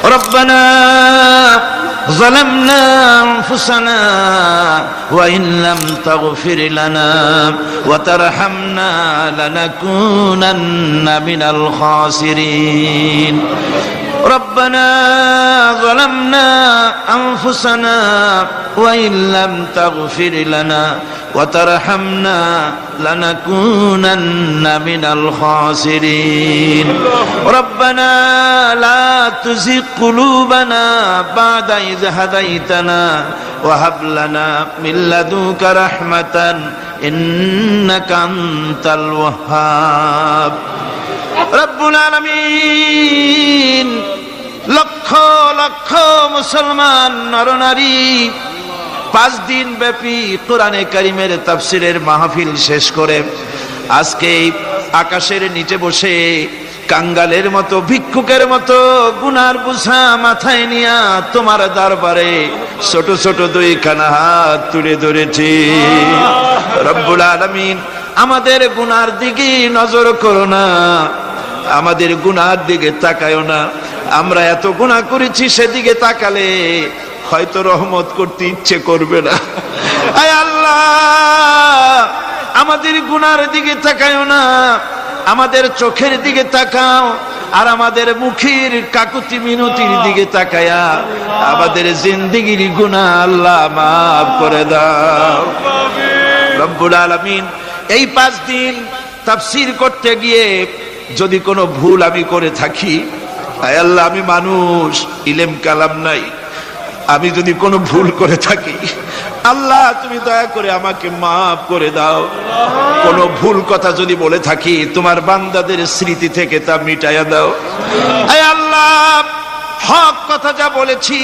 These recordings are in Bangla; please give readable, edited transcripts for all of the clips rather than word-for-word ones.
রব্বানা ظلمنا أنفسنا وإن لم تغفر لنا وترحمنا لنكونن من الخاسرين ربنا ظلمنا أنفسنا وإن لم تغفر لنا وترحمنا لنكونن من الخاسرين ربنا لا تزغ قلوبنا بعد إذ هديتنا وهب لنا من لدنك رحمة إنك أنت الوهاب رب العالمين লক্ষ লক্ষ মুসলমান নরনারী 5 দিন ব্যাপী কোরআনে কারীমের তাফসীরের মাহফিল শেষ করে আজকে আকাশের নিচে বসে কাঙ্গালের মতো ভিক্ষুকের মতো গুনার বোঝা মাথায় নিয়া তোমার দরবারে ছোট ছোট দুইখানা হাত তুলে ধরেছি রব্বুল আলামিন আমাদের গুনার দিকে নজর করো না আমাদের গুনার দিকে তাকায়ো না আমরা এত গুনাহ করেছি সেদিকে তাকালে হয়তো রহমত করতে ইচ্ছে করবে না আয় আল্লাহ আমাদের গুনার দিকে তাকায়ো না আমাদের চোখের দিকে তাকাও আর আমাদের মুখের কাকুতি মিনতির দিকে তাকায়া আমাদের জিন্দেগির গুনাহ আল্লাহ মাফ করে দাও রব্বুল আলামিন এই 5 দিন তাফসীর করতে গিয়ে যদি কোনো ভুল আমি করে থাকি আয় আল্লাহ আমি মানুষ ইলম কালাম নাই আমি যদি কোনো ভুল করে থাকি আল্লাহ তুমি দয়া করে আমাকে মাফ করে দাও কোনো ভুল কথা যদি বলে থাকি তোমার বান্দাদের স্মৃতি থেকে তা মিটাইয়া দাও আয় আল্লাহ হক কথা যা বলেছি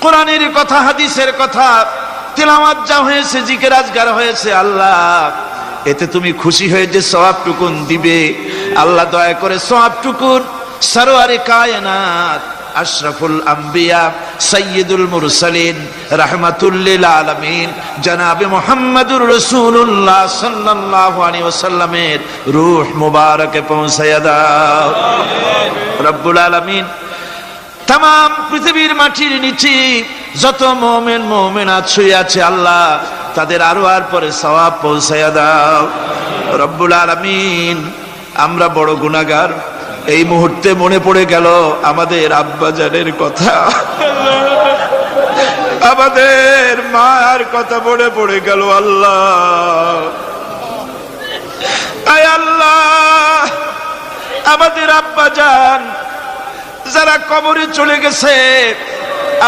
কোরআনের কথা হাদিসের কথা তেলাওয়াত যা হয়েছে জিকির আজকার হয়েছে আল্লাহ এতে তুমি খুশি হয়ে যে সওয়াবটুকুন দিবে আল্লাহ দয়া করে সওয়াবটুকুন সরওয়ারে কায়নাত আশরাফুল আম্বিয়া সাইয়্যিদুল মুরসালিন রাহমাতুল লিল আলামিন জনাবে মুহাম্মদুর রাসূলুল্লাহ সাল্লাল্লাহু আলাইহি ওয়াসাল্লামের রূহ মুবারকে পৌঁছায়া দাও রব্বুল আলামিন तमाम পৃথিবীর মাটির নিচে যত মুমিন মুমিনাত শুয়ে আছে আল্লাহ তাদের আরওয়ার পরে সওয়াব পৌঁছায়া দাও রব্বুল আলামিন আমরা বড় গুনাহগার এই মুহূর্তে মনে পড়ে গেল আমাদের আব্বা জানের কথা আমাদের মার কথা মনে পড়ে গেল আল্লাহ আয় আল্লাহ আমাদের আব্বা জান যারা কবরে চলে গেছে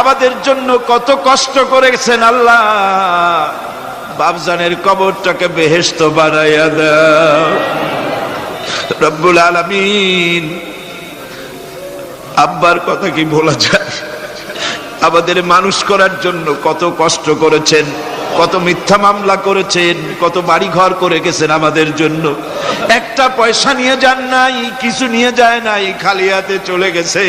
আমাদের জন্য কত কষ্ট করেছেন আল্লাহ বাপজানের কবরটাকে বেহেশত বানাইয়া দাও রব্বুল আলামিন আব্বার কথা কি ভোলা যায় আমাদের মানুষ করার জন্য কত কষ্ট করেছেন কত মিথ্যা মামলা করেছেন কত বাড়ি ঘর করে গেছেন আমাদের জন্য একটা পয়সা নিয়ে যান নাই কিছু নিয়ে যায় নাই খালি হাতে চলে গেছে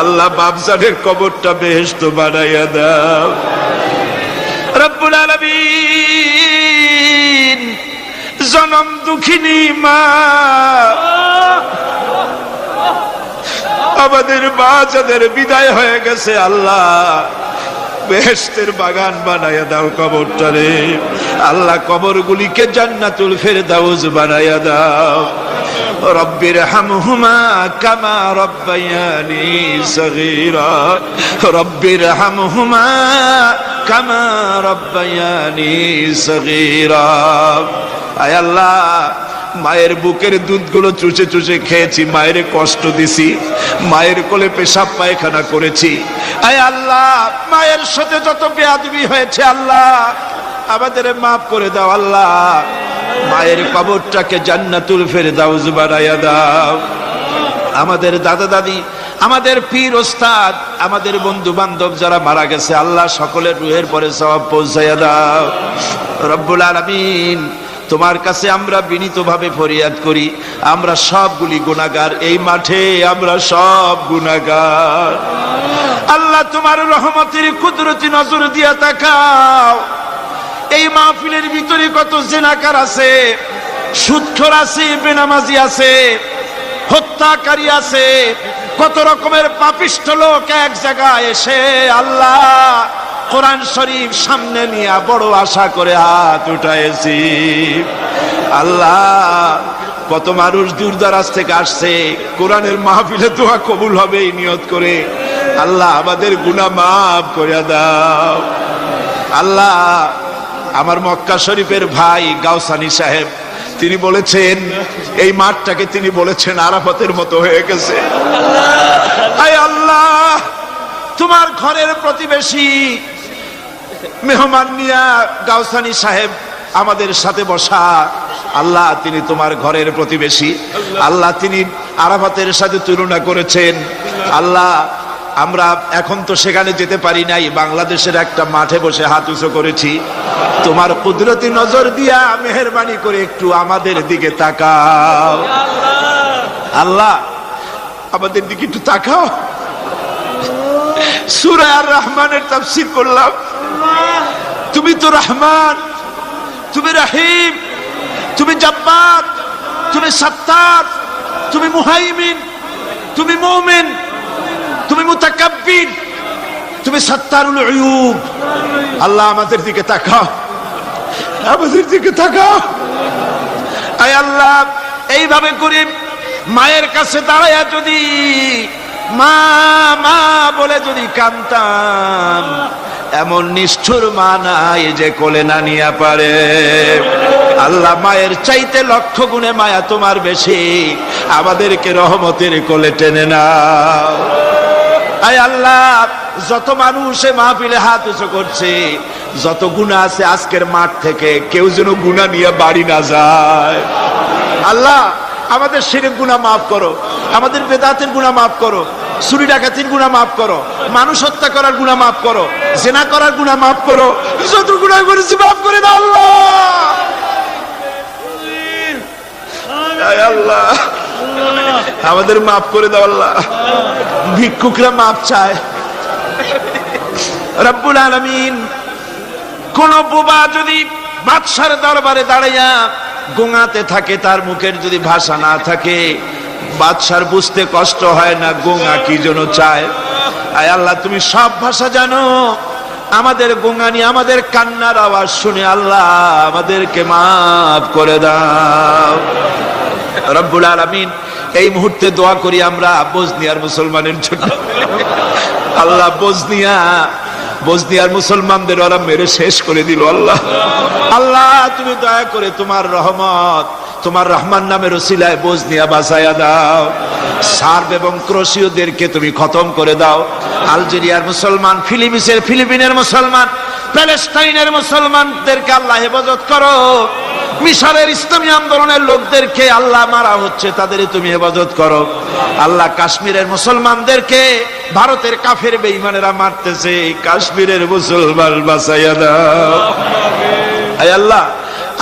আল্লাহ বাপজানের কবরটা বেহেশত বানাইয়া দাও রব্বুল আলামিন জনম দুঃখিনী মা আমাদের মা যাদের বিদায় হয়ে গেছে আল্লাহ বেহেশতের বাগান বানায়া দাও কবরটারে আল্লাহ কবরগুলিকে জান্নাতুল ফেরদাউস বানায়া দাও রব্বির হামহুমা কামা রব্বায়ানি সগীরা রব্বির হামহুমা কামা রব্বায়ানি সগীরা আয় আল্লাহ মায়ের বুকের দুধগুলো চুষে চুষে খেয়েছি মায়ের কষ্ট দিছি মায়ের কোলে পেশাব পায়খানা করেছি আয় আল্লাহ মায়ের সাথে যত বেয়াদবি হয়েছে আল্লাহ আমাদের মাফ করে দাও আল্লাহ মায়ের কবরটাকে জান্নাতুল ফেরদাউস বানায়া দাও আমাদের দাদা দাদি আমাদের পীর ওস্তাদ আমাদের বন্ধু বান্ধব যারা মারা গেছে আল্লাহ সকলের রুহের পরে সওয়াব পৌঁছায়া দাও রব্বুল আলামিন তোমার কাছে আমরা বিনীতভাবে ফরিয়াদ করি আমরা সবগুলি গুনাহগার এই মাঠে আমরা সব গুনাহগার আল্লাহ তোমার রহমতের কুদরতি নজর দিয়া তাকাও এই মাহফিলের ভিতরে কত জিনাকার আছে সুদখোর আছে বেনামাজি আছে হত্যাকারী আছে কত রকমের পাপিষ্ঠ লোক এক জায়গায় এসে আল্লাহ কোরআন শরীফ সামনে নিয়ে বড় আশা করে হাত উঠাইছি। আল্লাহ কত মানুষ দূর দরাজ থেকে আসছে, কোরআনের মাহফিলে দোয়া কবুল হবে এই নিয়ত করে। আল্লাহ আমাদের গুনাহ মাফ করে দাও। আল্লাহ আমার মক্কা শরীফের ভাই গাউসানি সাহেব, তিনি বলেছেন এই মাঠটাকে তিনি বলেছেন আরাফাতের মতো হয়ে গেছে। আয় আল্লাহ, তোমার ঘরের প্রতিবেশী মেহমান নিয়া গাউসানি সাহেব আমাদের সাথে বসা, আল্লাহ তিনি তোমার ঘরের প্রতিবেশী। আল্লাহ তিনি আরাফাতের সাথে তুলনা করেছেন। আল্লাহ আমরা এখন তো সেখানে যেতে পারি নাই, বাংলাদেশের একটা মাঠে বসে হাত উঁচু করেছি। তোমার কুদরতি নজর দিয়া মেহেরবানি করে একটু আমাদের দিকে তাকাও। আল্লাহ আমাদের দিকে একটু তাকাও। সূরা আর রহমানের তাফসীর করলাম। তুমি তো রহমান, তুমি রহিম, তুমি জব্বার, তুমি সত্তার, তুমি মুহাইমিন, তুমি মুমিন, তুমি মুতাকাব্বির, তুমি সত্তারুল উয়ুব। আল্লাহ আমাদের দিকে তাকাও, আমাদের দিকে তাকাও। আয় আল্লাহ এইভাবে করে মায়ের কাছে দাঁড়ায়া যদি মা মা বলে যদি কাঁদতাম, এমন নিষ্ঠুর মা নাই যে কোলে না নিয়ে পারে। আল্লাহ মায়ের চাইতে লক্ষ গুণে মায়া তোমার বেশি, আমাদেরকে রহমতের কোলে টেনে নাও। আয় আল্লাহ যত মানুষ মাহফিলে হাত উঁচু করছে, যত গুনাহ আছে আজকের মাঠ থেকে কেউ যেন গুনাহ নিয়ে বাড়ি না যায়। আল্লাহ আমাদের শিরক গুনাহ মাফ করো, আমাদের বেদাতের গুনাহ মাফ করো, চুরি ডাকাতির গুনাহ মাফ করো, মানুষ হত্যা করার গুনাহ মাফ করো, জিনা করার গুনাহ মাফ করো, যত গুনাহ করেছি মাফ করে দাও আল্লাহ। আয় আল্লাহ আমাদের মাফ করে দাও আল্লাহ। ভিক্ষুকরা মাফ চায়। রব্বুল আলামিন কোন বোবা যদি বাদশার দরবারে দাঁড়াইয়া গোঙাতে থাকে, তার মুখের যদি ভাষা না থাকে, বাদশার বুঝতে কষ্ট হয় না গোঙা কি যেন চায়। আয় আল্লাহ তুমি সব ভাষা জানো, আমাদের গোঙানি আমাদের কান্নার আওয়াজ শুনে আল্লাহ আমাদেরকে মাফ করে দাও। রব্বুল আলামিন এই মুহূর্তে দোয়া করি আমরা বসনিয়ার মুসলমানের জন্য। আল্লাহ বসনিয়ার মুসলমানদের ওরা মেরে শেষ করে দিল। আল্লাহ আল্লাহ তুমি দয়া করে তোমার রহমত, তোমার রহমান নামের ওসিলায় বসনিয়া বাঁচায়া দাও। সার্ব এবং ক্রোশীয়দেরকে তুমি খতম করে দাও। আলজেরিয়ার মুসলমান, ফিলিপিনের মুসলমান, প্যালেস্টাইনের মুসলমানদেরকে আল্লাহ হেফাজত করো। মিশরের ইসলামী আন্দোলনের লোকদেরকে আল্লাহ মারা হচ্ছে, তাদের তুমি হেফাজত করো। আল্লাহ কাশ্মীরের মুসলমানদেরকে ভারতের কাফের বেঈমানেরা মারতেছে, কাশ্মীরের মুসলমান বাঁচাইয়া দাও। আয় আল্লাহ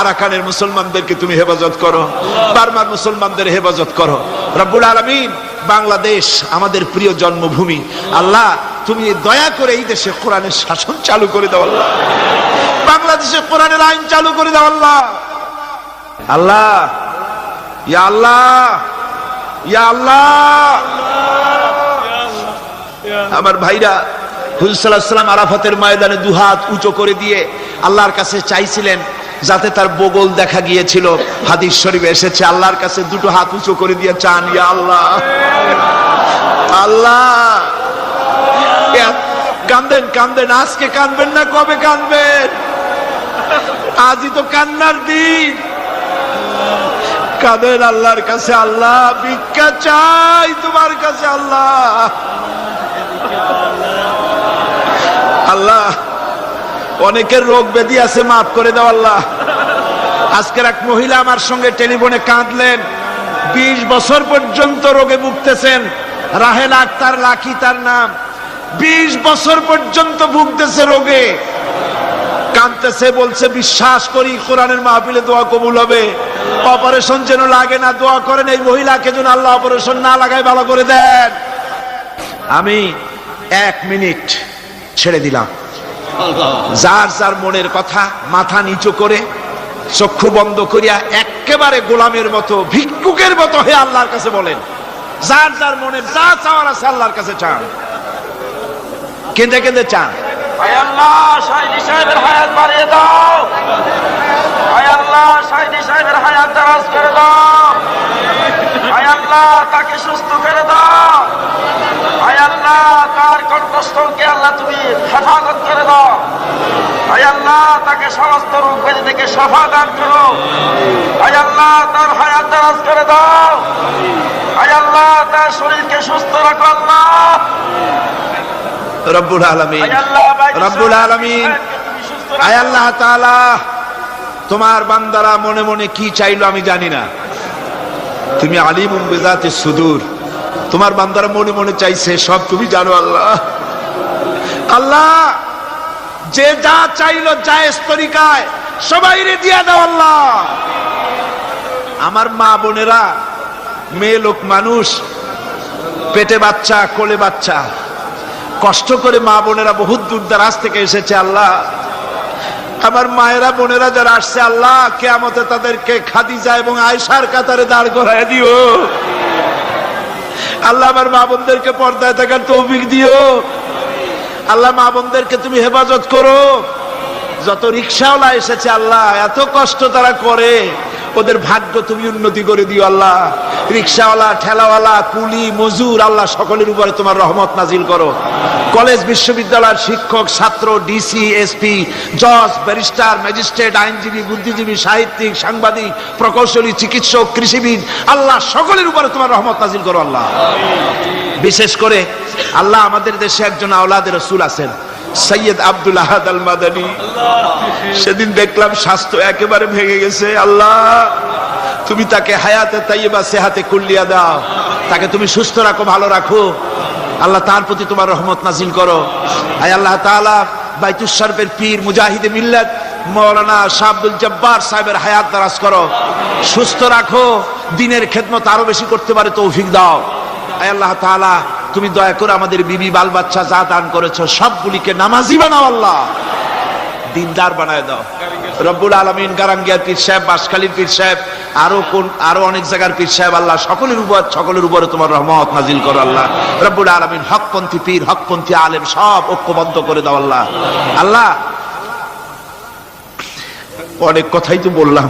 আরাকানের মুসলমানদেরকে তুমি হেফাজত করো, বার্মার মুসলমানদের হেফাজত করো। রব্বুল আলামিন বাংলাদেশ আমাদের প্রিয় জন্মভূমি, আল্লাহ তুমি দয়া করে এই দেশে কোরআনের শাসন চালু করে দাও আল্লাহ। বাংলাদেশে কোরআনের আইন চালু করে দাও আল্লাহ। আল্লাহ ইয়া আল্লাহ ইয়া আল্লাহ। আমার ভাইরা হুজুর সাল্লাল্লাহু আলাইহি ওয়াসাল্লাম আরাফাতের ময়দানে দুহাত উঁচু করে দিয়ে আল্লাহর কাছে চাইছিলেন যাতে তার বগল দেখা গিয়েছিল। হাদিস শরীফে এসেছে আল্লাহর কাছে দুটো হাত উঁচু করে দিয়ে চান, ইয়া আল্লাহ। আল্লাহ কান্দেন কান্দেন, আজকে কানবেন না কবে কানবেন? আজই তো কান্নার দিন। কাঁদেন আল্লাহর কাছে, আল্লাহ ভিক্ষা চাই তোমার কাছে। আল্লাহ আল্লাহ অনেকের রোগ ব্যাধি আছে, মাফ করে দাও আল্লাহ। আজকের এক মহিলা আমার সঙ্গে টেলিফোনে কাঁদলেন, 20 বছর পর্যন্ত রোগে ভুগতেছেন। রাহেল আক্তার লাকি তার নাম। 20 বছর পর্যন্ত ভুগতেছে রোগে, কাঁদতেছে, বলছে বিশ্বাস করি কোরআনের মাহফিলে দোয়া কবুল হবে, অপারেশন যেন লাগে না, দোয়া করেন এই মহিলাকে যেন আল্লাহ অপারেশন না লাগায় ভালো করে দেন। আমি 1 মিনিট ছেড়ে দিলাম। যার যার মনের কথা মাথা নিচু করে চক্ষু বন্ধ করিয়া একেবারে গোলামের মতো ভিক্ষুকের মতো হয়ে আল্লাহর কাছে বলেন, যার যার মনে যা চাওয়ার আছে আল্লাহর কাছে চান, কেঁদে কেঁদে চান। আয় আল্লাহ শাহিদি সাহেবের হায়াত বাড়িয়ে দাও, আয় আল্লাহ শাহিদি সাহেবের হায়াত দারাজ করে দাও, আয় আল্লাহ তাকে সুস্থ করে দাও, আয় আল্লাহ তার কণ্ঠস্থলকে আল্লাহ তুমি হেফাজত করে দাও, আয় আল্লাহ তাকে সমস্ত রোগ ব্যাধি থেকে শিফা দান করো, আয় আল্লাহ তার হায়াত দারাজ করে দাও, আয় আল্লাহ তার শরীরকে সুস্থ রাখো আল্লাহ। রব্বুল আলামিন, রব্বুল আলামিন, আয় আল্লাহ তাআলা তোমার বান্দারা মনে মনে কি চাইলো আমি জানি না, তুমি আলিমুম বিযাতিস সুদূর, তোমার বান্দারা মনে মনে চাইছে সব তুমি জানো আল্লাহ। আল্লাহ যে যা চাইলো জায়েজ তরিকায় সবাইরে দিয়া দাও আল্লাহ। আমার মা বোনেরা, মেয়ে লোক মানুষ, পেটে বাচ্চা, কোলে বাচ্চা, কষ্ট করে মা বোনেরা বহুত দূর দারাজ থেকে এসেছে আল্লাহ। আমার মায়েরা বোনেরা যারা আসছে আল্লাহ, কিয়ামতে তাদেরকে খাদিজা এবং আয়েশার কাতারে দাঁড় করায় দিও আল্লাহ। আমার মা বোনদেরকে পর্দায় থাকার তৌফিক দিও আল্লাহ। মা বোনদেরকে তুমি হেফাজত করো। যত রিকশাওয়ালা এসেছে আল্লাহ, এত কষ্ট তারা করে, ওদের ভাগ্য তুমি উন্নতি করে দিও আল্লাহ। রিকশাওয়ালা, ঠেলাওয়ালা, কুলি, মজুর আল্লাহ সকলের উপরে তোমার রহমত নাজিল করো। কলেজ বিশ্ববিদ্যালয়ের শিক্ষক, ছাত্র, ডিসি, এসপি, জজ, ব্যারিস্টার, ম্যাজিস্ট্রেট, আইনজীবী, বুদ্ধিজীবী, সাহিত্যিক, সাংবাদিক, প্রকৌশলী, চিকিৎসক, কৃষিবিদ আল্লাহ সকলের উপরে তোমার রহমত নাজিল করো আল্লাহ। বিশেষ করে আল্লাহ আমাদের দেশে একজন আওলাদে রাসূল আছেন, সৈয়দ আব্দুল আহাদ আল মাদানী। সেদিন দেখলাম স্বাস্থ্য একেবারে ভেঙে গেছে আল্লাহ। তুমি তাকে হায়াতে তাইয়্যিবা সেহাতে কুল্লিয়া দাও, তাকে তুমি সুস্থ রাখো, ভালো রাখো আল্লাহ। তার প্রতি তোমার রহমত নাজিল করো। আয় আল্লাহ তাআলা বাইতুস শরীফের পীর, মুজাহিদে মিল্লাত মাওলানা শাহ আব্দুল জব্বার সাহেবের হায়াত দারাজ করো, সুস্থ রাখো, দ্বীনের খেদমত আরো বেশি করতে পারে তৌফিক দাও। আয় আল্লাহ তাআলা তুমি দয়া করে আমাদের বিবি বাল বাচ্চা যা দান করেছো সবগুলিকে নামাজি বানাও আল্লাহ, দিনদার বানায় দাও রব্বুল আলামিন। গারাঙ্গিয়ার পীর সাহেব, বাঁশখালীর পীর সাহেব, আরো অনেক জায়গার পীর সাহেব আল্লাহ সকলের উপরে তোমার রহমত নাজিল করো আল্লাহ রব্বুল আলামিন। হকপন্থী পীর, হকপন্থী আলেম সব ঐক্যবদ্ধ করে দাও আল্লাহ। আল্লাহ অনেক কথাই তো বললাম,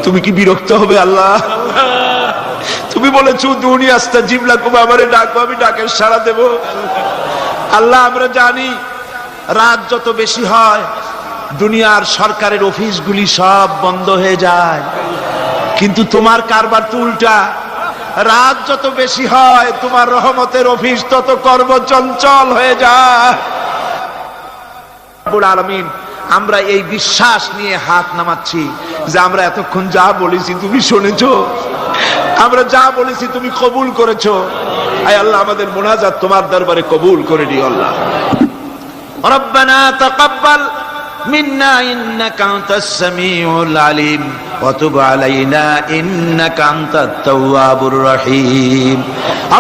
তুমি কি বিরক্ত হবে আল্লাহ? তুমি বলেছো দুনিয়া আস্তাজিব লাকুম, আমারে ডাকো আমি ডাকের সাড়া দেব আল্লাহ। আমরা জানি রাত যত বেশি হয় দুনিয়ার সরকারের অফিসগুলি সব বন্ধ হয়ে যায়, কিন্তু তোমার কারবার তো উল্টা। রাত যত বেশি হয় তোমার রহমতের অফিস তত কর্মচঞ্চল হয়ে যায় রব্বুল আলামিন। আমরা এই বিশ্বাস নিয়ে হাত নামাচ্ছি যে আমরা এতক্ষণ যা বলেছি তুমি শুনেছো, আমরা যা বলেছি তুমি কবুল করেছো। আয় আল্লাহ আমাদের মুনাজাত তোমার দরবারে কবুল করে দিও আল্লাহ। রব্বানা তাকাব্বাল মিন্না ইন্নাকা আনতাস সামিউল আলিম ওয়া তুব আলাইনা ইন্নাকা আনতাত তাওয়াবুর রহিম।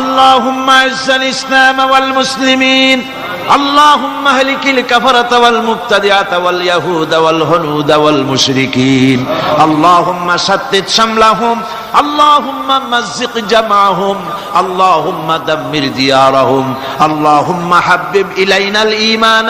আল্লাহুম্মা ইজ্জাল ইসলাম ওয়াল মুসলিমিন, اللهم اهلك الكفرة والمبتدعة واليهود والهنود والمشركين، اللهم شتت شملهم، اللهم مزق جمعهم، اللهم دمر ديارهم، اللهم حبب إلينا الإيمان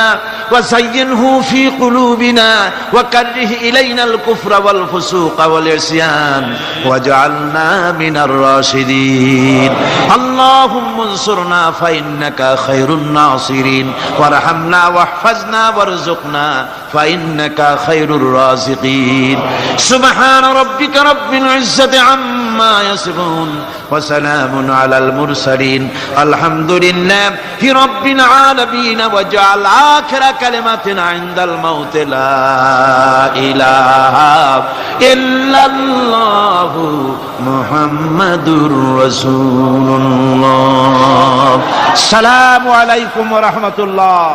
وزينه في قلوبنا وكره إلينا الكفر والفسوق والعصيان واجعلنا من الراشدين، اللهم انصرنا فإنك خير الناصرين، وارحمنا واحفظنا وارزقنا فإنك خير الرازقين. سبحان ربك رب العزة عما يصفون وسلام على المرسلين الحمد لله رب العالمين. واجعل آخر كلمة عند الموت لا إله إلا الله محمد رسول الله. السلام عليكم ورحمة الله.